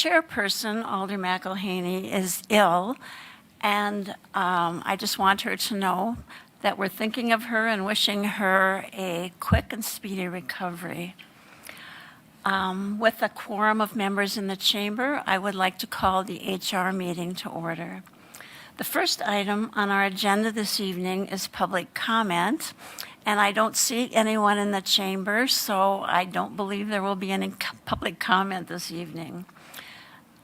chairperson, Alder McElhaney, is ill, and I just want her to know that we're thinking of her and wishing her a quick and speedy recovery. With a quorum of members in the chamber, I would like to call the HR meeting to order. The first item on our agenda this evening is public comment, and I don't see anyone in the chamber, so I don't believe there will be any public comment this evening.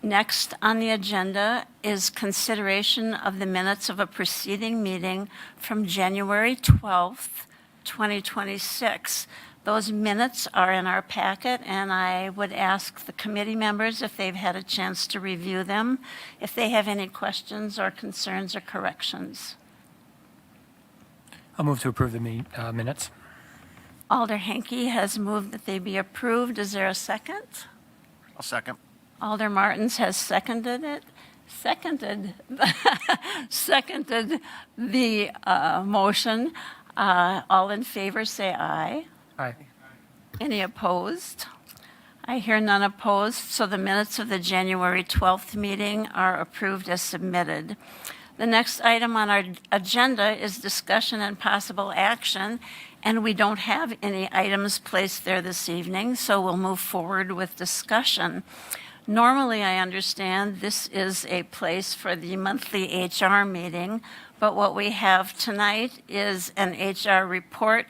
Next on the agenda is consideration of the minutes of a preceding meeting from January 12th, 2026. Those minutes are in our packet, and I would ask the committee members if they've had a chance to review them, if they have any questions or concerns or corrections. I'll move to approve the minutes. Alder Henke has moved that they be approved. Is there a second? I'll second. Alder Martins has seconded the motion. All in favor say aye. Aye. Any opposed? I hear none opposed, so the minutes of the January 12th meeting are approved as submitted. The next item on our agenda is discussion and possible action, and we don't have any items placed there this evening, so we'll move forward with discussion. Normally, I understand this is a place for the monthly HR meeting, but what we have tonight is an HR report,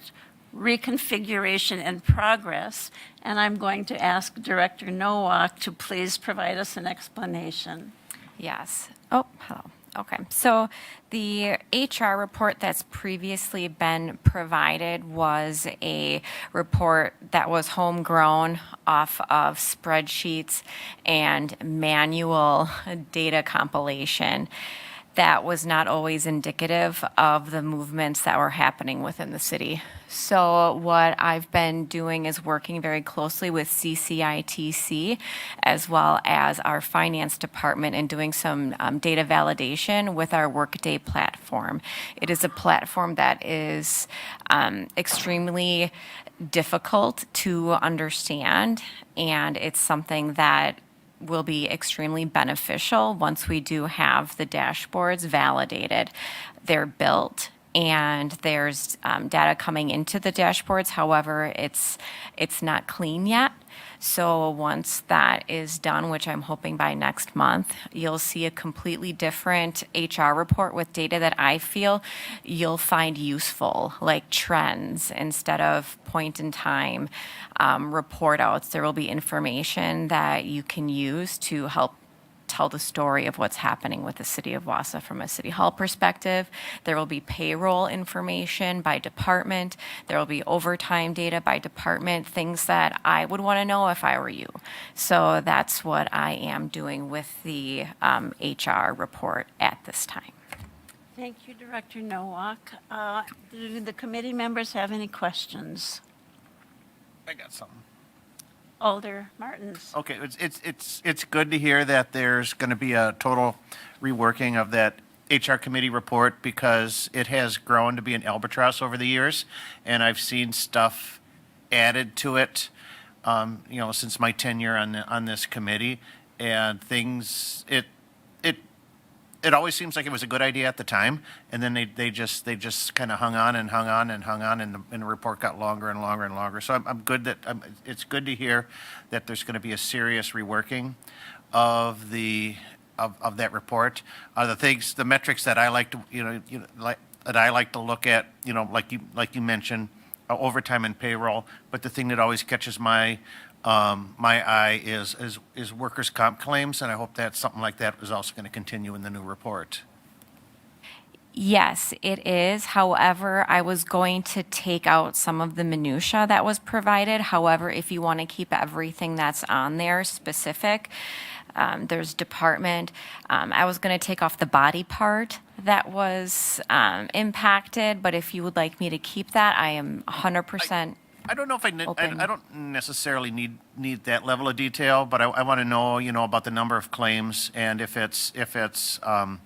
reconfiguration in progress, and I'm going to ask Director Nowak to please provide us an explanation. Yes. Oh, hello. Okay. So the HR report that's previously been provided was a report that was homegrown off of spreadsheets and manual data compilation that was not always indicative of the movements that were happening within the city. So what I've been doing is working very closely with CCITC as well as our finance department and doing some data validation with our Workday platform. It is a platform that is extremely difficult to understand, and it's something that will be extremely beneficial once we do have the dashboards validated. They're built and there's data coming into the dashboards. However, it's not clean yet. So once that is done, which I'm hoping by next month, you'll see a completely different HR report with data that I feel you'll find useful, like trends instead of point in time report outs. There will be information that you can use to help tell the story of what's happening with the city of Wausau from a city hall perspective. There will be payroll information by department. There will be overtime data by department, things that I would want to know if I were you. So that's what I am doing with the HR report at this time. Thank you, Director Nowak. Do the committee members have any questions? I got something. Alder Martins. Okay, it's good to hear that there's going to be a total reworking of that HR committee report because it has grown to be an albatross over the years, and I've seen stuff added to it, since my tenure on this committee, and things it always seems like it was a good idea at the time, and then they just kind of hung on, and the report got longer and longer and longer. So it's good to hear that there's going to be a serious reworking of that report. The metrics that I like to look at, like you mentioned, overtime and payroll. But the thing that always catches my eye is workers' comp claims, and I hope that something like that is also going to continue in the new report. Yes, it is. However, I was going to take out some of the minutia that was provided. However, if you want to keep everything that's on there specific, there's department. I was going to take off the body part that was impacted, but if you would like me to keep that, I am 100%. I don't know if I don't necessarily need that level of detail, but I want to know, about the number of claims and if it's I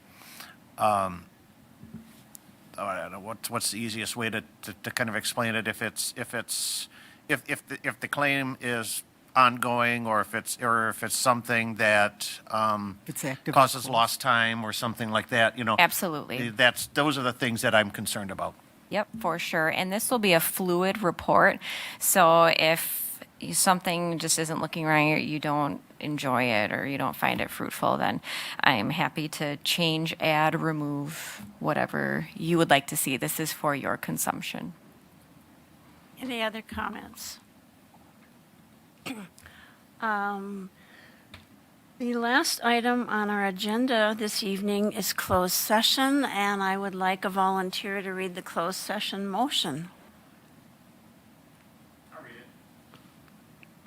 don't know what's the easiest way to kind of explain it. If the claim is ongoing, or if it's something that It's active. causes lost time or something like that, Absolutely. Those are the things that I'm concerned about. Yep, for sure. And this will be a fluid report. So if something just isn't looking right, you don't enjoy it, or you don't find it fruitful, then I'm happy to change, add, remove, whatever you would like to see. This is for your consumption. Any other comments? The last item on our agenda this evening is closed session, and I would like a volunteer to read the closed session motion.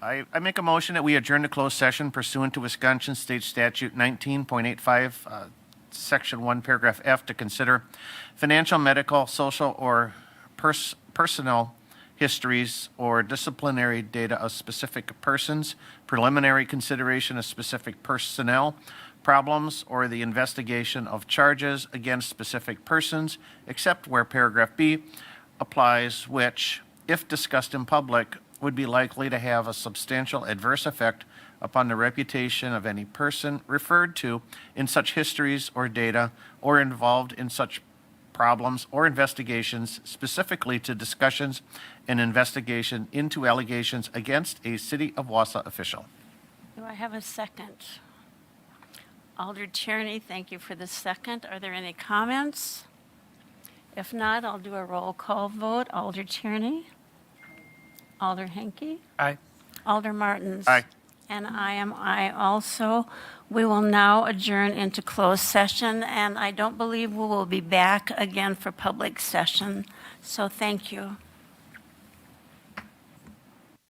I make a motion that we adjourn to closed session pursuant to Wisconsin State Statute 19.85, Section 1, Paragraph F, to consider financial, medical, social, or personal histories or disciplinary data of specific persons, preliminary consideration of specific personnel problems, or the investigation of charges against specific persons, except where paragraph B applies, which, if discussed in public, would be likely to have a substantial adverse effect upon the reputation of any person referred to in such histories or data, or involved in such problems or investigations, specifically to discussions and investigation into allegations against a City of Wausau official. Do I have a second? Alder Tierney, thank you for the second. Are there any comments? If not, I'll do a roll call vote. Alder Tierney? Alder Henke? Aye. Alder Martins? Aye. And I am aye also. We will now adjourn into closed session, and I don't believe we will be back again for public session. So thank you.